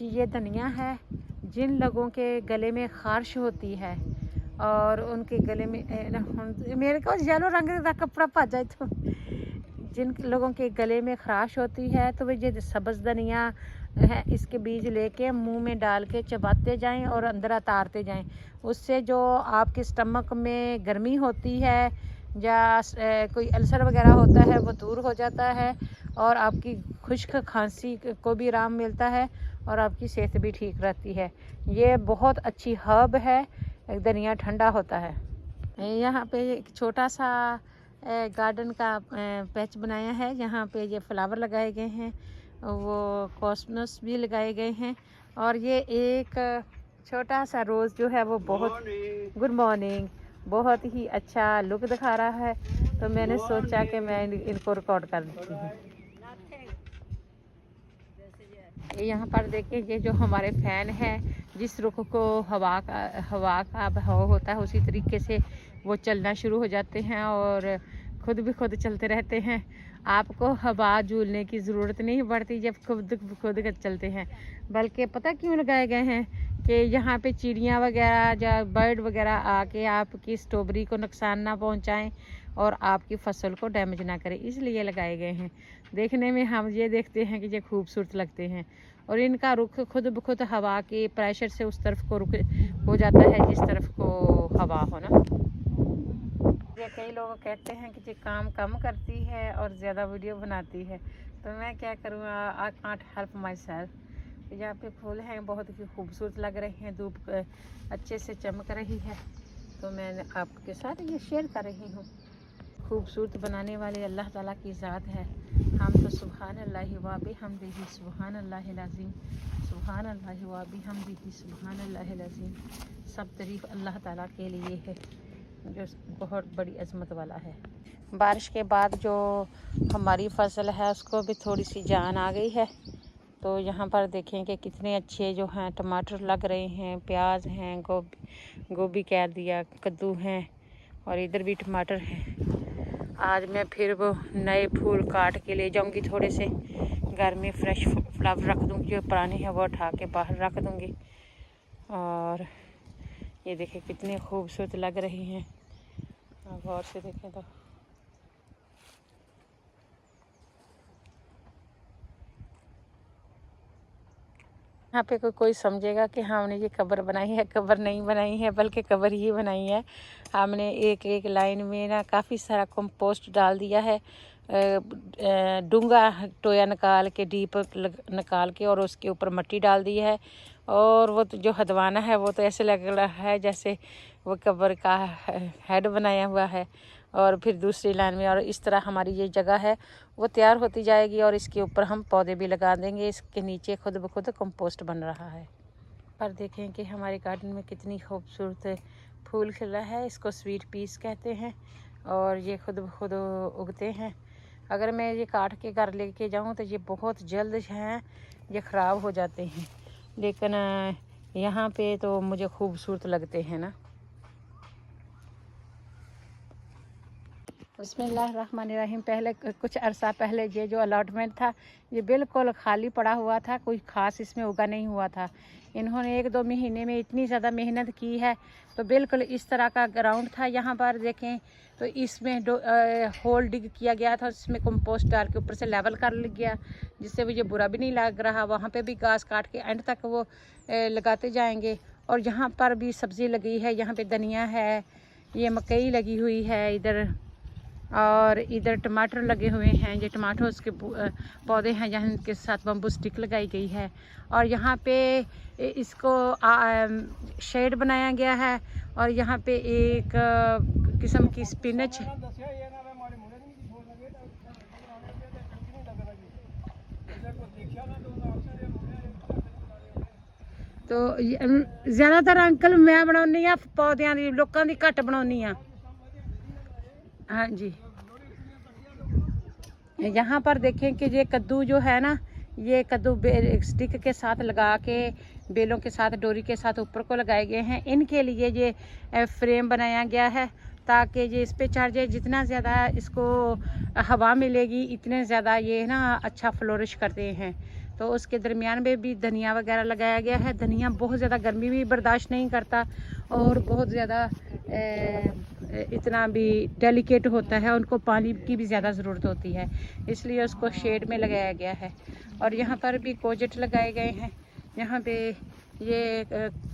ये धनिया है। जिन लोगों के गले में खारिश होती है और उनके गले में मेरे को येलो रंग का कपड़ा पा जाए तो जिन लोगों के गले में खराश होती है तो वे ये सब्ज़ धनिया है, इसके बीज लेके मुंह में डाल के चबाते जाएं और अंदर उतारते जाएं। उससे जो आपके स्टमक में गर्मी होती है या कोई अल्सर वगैरह होता है वो दूर हो जाता है और आपकी खुश्क खांसी को भी आराम मिलता है और आपकी सेहत भी ठीक रहती है। ये बहुत अच्छी हर्ब है। धनिया ठंडा होता है। यहाँ पे एक छोटा सा गार्डन का पैच बनाया है। यहाँ पे ये फ्लावर लगाए गए हैं, वो कॉस्मोस भी लगाए गए हैं और ये एक छोटा सा रोज़ जो है वो बहुत गुड मॉर्निंग बहुत ही अच्छा लुक दिखा रहा है, तो मैंने सोचा कि मैं इनको रिकॉर्ड कर देती हूँ। यहाँ पर देखिए ये जो हमारे फ़ैन है, जिस रुख को हवा का बहाव होता है उसी तरीके से वो चलना शुरू हो जाते हैं और खुद भी खुद चलते रहते हैं। आपको हवा झूलने की ज़रूरत नहीं पड़ती जब खुद चलते हैं। बल्कि पता क्यों लगाए गए हैं कि यहाँ पे चिड़ियाँ वगैरह या बर्ड वगैरह आके आपकी स्ट्रॉबेरी को नुकसान ना पहुँचाएं और आपकी फसल को डैमेज ना करें, इसलिए लगाए गए हैं। देखने में हम ये देखते हैं कि ये खूबसूरत लगते हैं और इनका रुख खुद ब खुद हवा के प्रेशर से उस तरफ को रुख हो जाता है जिस तरफ को हवा हो ना। ये कई लोग कहते हैं कि ये काम कम करती है और ज़्यादा वीडियो बनाती है, तो मैं क्या करूँ, I can't help my self. यहाँ पे फूल हैं, बहुत ही खूबसूरत लग रहे हैं, धूप अच्छे से चमक रही है, तो मैं आपके साथ ये शेयर कर रही हूँ। खूबसूरत बनाने वाले अल्लाह ताला की ज़ात है। हम तो सुभान अल्लाह व बिहम्दिही सुभान अल्लाहिल अज़ीम सुभान अल्लाह व बिहम्दिही सुभान अल्लाहिल अज़ीम। सब तारीफ़ अल्लाह ताला के लिए है जो बहुत बड़ी अज़मत वाला है। बारिश के बाद जो हमारी फसल है उसको भी थोड़ी सी जान आ गई है, तो यहाँ पर देखें कि कितने अच्छे जो हैं टमाटर लग रहे हैं, प्याज हैं, गोभी कह दिया, कद्दू हैं और इधर भी टमाटर हैं। आज मैं फिर वो नए फूल काट के ले जाऊंगी, थोड़े से घर में फ्रेश फ्लावर रख दूंगी, जो पुराने हैं वो उठा के बाहर रख दूंगी। और ये देखें कितने खूबसूरत लग रही हैं, गौर से देखें तो। यहाँ पे कोई समझेगा कि हमने ये कब्र बनाई है, कब्र नहीं बनाई है बल्कि कब्र ही बनाई है। हमने एक एक लाइन में ना काफ़ी सारा कंपोस्ट डाल दिया है, डूंगा टोया निकाल के डीप निकाल के और उसके ऊपर मिट्टी डाल दी है। और वो तो जो हदवाना है वो तो ऐसे लग रहा है जैसे वो कब्र का हेड बनाया हुआ है। और फिर दूसरी लाइन में और इस तरह हमारी ये जगह है वो तैयार होती जाएगी और इसके ऊपर हम पौधे भी लगा देंगे। इसके नीचे खुद ब खुद कंपोस्ट बन रहा है। पर देखें कि हमारे गार्डन में कितनी खूबसूरत फूल खिला है, इसको स्वीट पीस कहते हैं और ये खुद ब खुद उगते हैं। अगर मैं ये काट के घर लेके जाऊँ तो ये बहुत जल्द हैं ये ख़राब हो जाते हैं, लेकिन यहाँ पे तो मुझे खूबसूरत लगते हैं ना। बिस्मिल्लाहिर्रहमानिर्रहीम। पहले कुछ अरसा पहले ये जो अलॉटमेंट था ये बिल्कुल खाली पड़ा हुआ था, कोई ख़ास इसमें उगा नहीं हुआ था। इन्होंने 1-2 महीने में इतनी ज़्यादा मेहनत की है, तो बिल्कुल इस तरह का ग्राउंड था। यहाँ पर देखें तो इसमें होल डिग किया गया था, इसमें कंपोस्ट डाल के ऊपर से लेवल कर लिया गया, जिससे मुझे बुरा भी नहीं लग रहा। वहाँ पर भी घास काट के एंड तक वो लगाते जाएंगे। और यहाँ पर भी सब्ज़ी लगी है, यहाँ पर धनिया है, ये मकई लगी हुई है इधर, और इधर टमाटर लगे हुए हैं। ये टमाटों के पौधे हैं जहाँ के साथ बम्बू स्टिक लगाई गई है। और यहाँ पे इसको शेड बनाया गया है और यहाँ पे एक किस्म की स्पिनच तो ज़्यादातर अंकल मैं बनानी हाँ पौधों की, लोगों की घट बनानी हाँ। हाँ जी। यहाँ पर देखें कि ये कद्दू जो है ना, ये कद्दू स्टिक के साथ लगा के बेलों के साथ डोरी के साथ ऊपर को लगाए गए हैं। इनके लिए ये फ्रेम बनाया गया है ताकि ये इस पे चढ़ जाए। जितना ज़्यादा इसको हवा मिलेगी इतने ज़्यादा ये ना अच्छा फ्लोरिश करते हैं। तो उसके दरमियान में भी धनिया वगैरह लगाया गया है। धनिया बहुत ज़्यादा गर्मी भी बर्दाश्त नहीं करता और बहुत ज़्यादा इतना भी डेलिकेट होता है, उनको पानी की भी ज़्यादा ज़रूरत होती है, इसलिए उसको शेड में लगाया गया है। और यहाँ पर भी कोजट लगाए गए हैं। यहाँ पे ये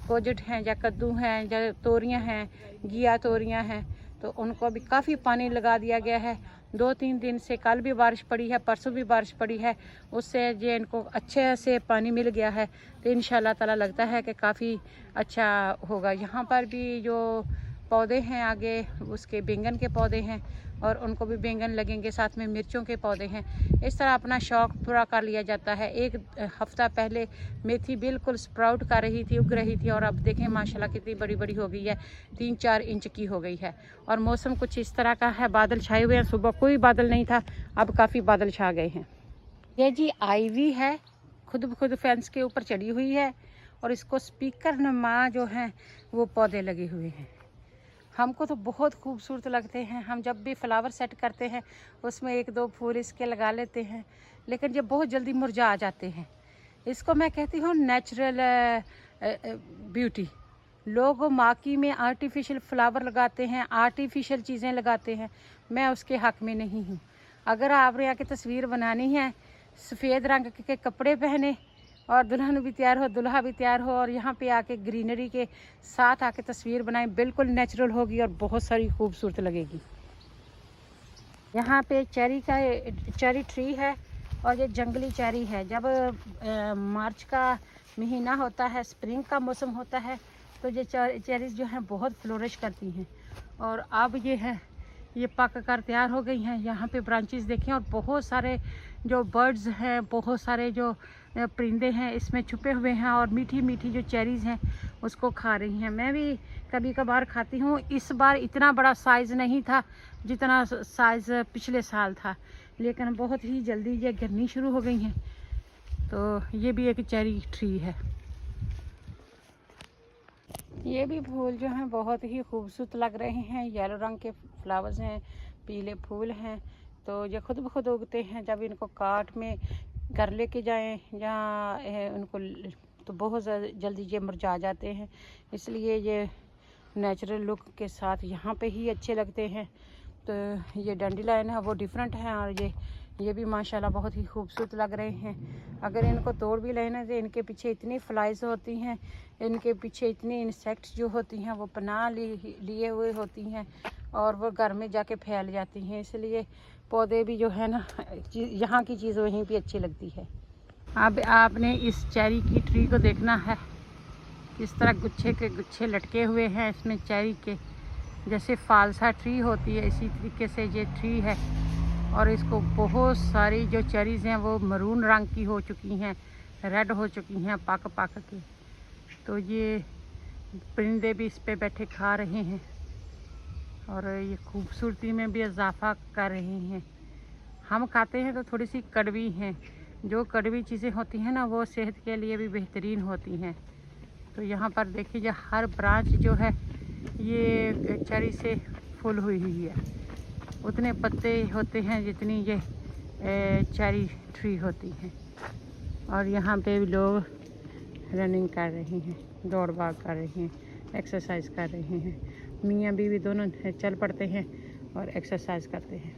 कोजट हैं या कद्दू हैं या तोरियां हैं, घिया तोरियां हैं, तो उनको भी काफ़ी पानी लगा दिया गया है। 2-3 दिन से, कल भी बारिश पड़ी है, परसों भी बारिश पड़ी है, उससे जो इनको अच्छे से पानी मिल गया है, तो इंशाल्लाह ताला लगता है कि काफ़ी अच्छा होगा। यहाँ पर भी जो पौधे हैं आगे, उसके बैंगन के पौधे हैं और उनको भी बैंगन लगेंगे, साथ में मिर्चों के पौधे हैं। इस तरह अपना शौक़ पूरा कर लिया जाता है। एक हफ़्ता पहले मेथी बिल्कुल स्प्राउट कर रही थी, उग रही थी, और अब देखें माशाल्लाह कितनी बड़ी बड़ी हो गई है, 3-4 इंच की हो गई है। और मौसम कुछ इस तरह का है, बादल छाए हुए हैं। सुबह कोई बादल नहीं था, अब काफ़ी बादल छा गए हैं। ये जी आईवी है, खुद ब खुद फेंस के ऊपर चढ़ी हुई है और इसको स्पीकर नुमा जो हैं वो पौधे लगे हुए हैं। हमको तो बहुत खूबसूरत लगते हैं। हम जब भी फ्लावर सेट करते हैं उसमें 1-2 फूल इसके लगा लेते हैं, लेकिन ये बहुत जल्दी मुरझा जाते हैं। इसको मैं कहती हूँ नेचुरल ब्यूटी। लोग माकी में आर्टिफिशियल फ्लावर लगाते हैं, आर्टिफिशियल चीज़ें लगाते हैं, मैं उसके हक़ में नहीं हूँ। अगर आपने यहाँ की तस्वीर बनानी है, सफ़ेद रंग के कपड़े पहने और दुल्हन भी तैयार हो, दूल्हा भी तैयार हो, और यहाँ पे आके ग्रीनरी के साथ आके तस्वीर बनाएं, बिल्कुल नेचुरल होगी और बहुत सारी खूबसूरत लगेगी। यहाँ पे चेरी ट्री है और ये जंगली चेरी है। जब मार्च का महीना होता है, स्प्रिंग का मौसम होता है, तो ये चेरीज जो हैं बहुत फ्लोरिश करती हैं। और अब ये पक कर तैयार हो गई हैं। यहाँ पे ब्रांचेस देखें और बहुत सारे जो बर्ड्स हैं, बहुत सारे जो परिंदे हैं इसमें छुपे हुए हैं और मीठी मीठी जो चेरीज़ हैं उसको खा रही हैं। मैं भी कभी कभार खाती हूँ। इस बार इतना बड़ा साइज़ नहीं था जितना साइज़ पिछले साल था, लेकिन बहुत ही जल्दी ये गिरनी शुरू हो गई हैं। तो ये भी एक चेरी ट्री है। ये भी फूल जो हैं बहुत ही खूबसूरत लग रहे हैं। येलो रंग के फ्लावर्स हैं, पीले फूल हैं, तो ये खुद ब खुद उगते हैं। जब इनको काट में घर लेके जाएं या उनको, तो बहुत जल्दी ये मुरझा जाते हैं, इसलिए ये नेचुरल लुक के साथ यहाँ पे ही अच्छे लगते हैं। तो ये डैंडिलायन है वो डिफरेंट है, और ये भी माशाल्लाह बहुत ही खूबसूरत लग रहे हैं। अगर इनको तोड़ भी लेना तो इनके पीछे इतनी फ्लाइज होती हैं, इनके पीछे इतनी इंसेक्ट्स जो होती हैं वो पनाह लिए हुए होती हैं और वो घर में जाके फैल जाती हैं। इसलिए पौधे भी जो है ना, यहाँ की चीज़ वहीं पे अच्छी लगती है। अब आपने इस चेरी की ट्री को देखना है, इस तरह गुच्छे के गुच्छे लटके हुए हैं इसमें चेरी के, जैसे फालसा ट्री होती है इसी तरीके से ये ट्री है। और इसको बहुत सारी जो चेरीज़ हैं वो मरून रंग की हो चुकी हैं, रेड हो चुकी हैं पक के। तो ये परिंदे भी इस पे बैठे खा रहे हैं और ये खूबसूरती में भी इजाफा कर रहे हैं। हम खाते हैं तो थोड़ी सी कड़वी हैं, जो कड़वी चीज़ें होती हैं ना वो सेहत के लिए भी बेहतरीन होती हैं। तो यहाँ पर देखिए हर ब्रांच जो है ये चेरी से फुल हुई है, उतने पत्ते होते हैं जितनी ये चेरी ट्री होती हैं। और यहाँ पे भी लोग रनिंग कर रहे हैं, दौड़ भाग कर रहे हैं, एक्सरसाइज कर रहे हैं। मियाँ बीवी दोनों चल पड़ते हैं और एक्सरसाइज करते हैं।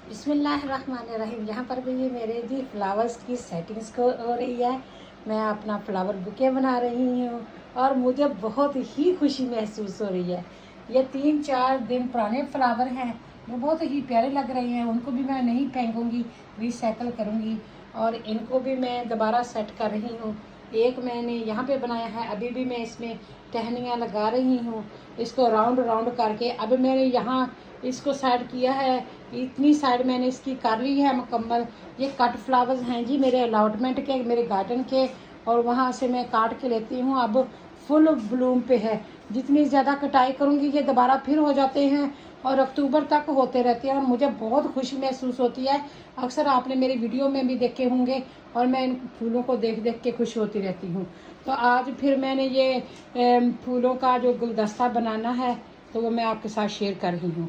बिस्मिल्लाहिर्रहमानिर्रहीम। यहाँ पर भी ये मेरे जी फ्लावर्स की सेटिंग्स हो रही है। मैं अपना फ्लावर बुके बना रही हूँ और मुझे बहुत ही खुशी महसूस हो रही है। ये 3-4 दिन पुराने फ्लावर हैं, वो बहुत ही प्यारे लग रहे हैं। उनको भी मैं नहीं फेंकूँगी, रिसाइकल करूँगी और इनको भी मैं दोबारा सेट कर रही हूँ। एक मैंने यहाँ पे बनाया है। अभी भी मैं इसमें टहनियाँ लगा रही हूँ, इसको राउंड राउंड करके। अब मैंने यहाँ इसको साइड किया है, इतनी साइड मैंने इसकी कर ली है मुकम्मल। ये कट फ्लावर्स हैं जी मेरे अलॉटमेंट के, मेरे गार्डन के, और वहाँ से मैं काट के लेती हूँ। अब फुल ब्लूम पे है। जितनी ज़्यादा कटाई करूँगी ये दोबारा फिर हो जाते हैं और अक्टूबर तक होते रहते हैं, और मुझे बहुत खुशी महसूस होती है। अक्सर आपने मेरी वीडियो में भी देखे होंगे, और मैं इन फूलों को देख देख के खुश होती रहती हूँ। तो आज फिर मैंने ये फूलों का जो गुलदस्ता बनाना है, तो वो मैं आपके साथ शेयर कर रही हूँ।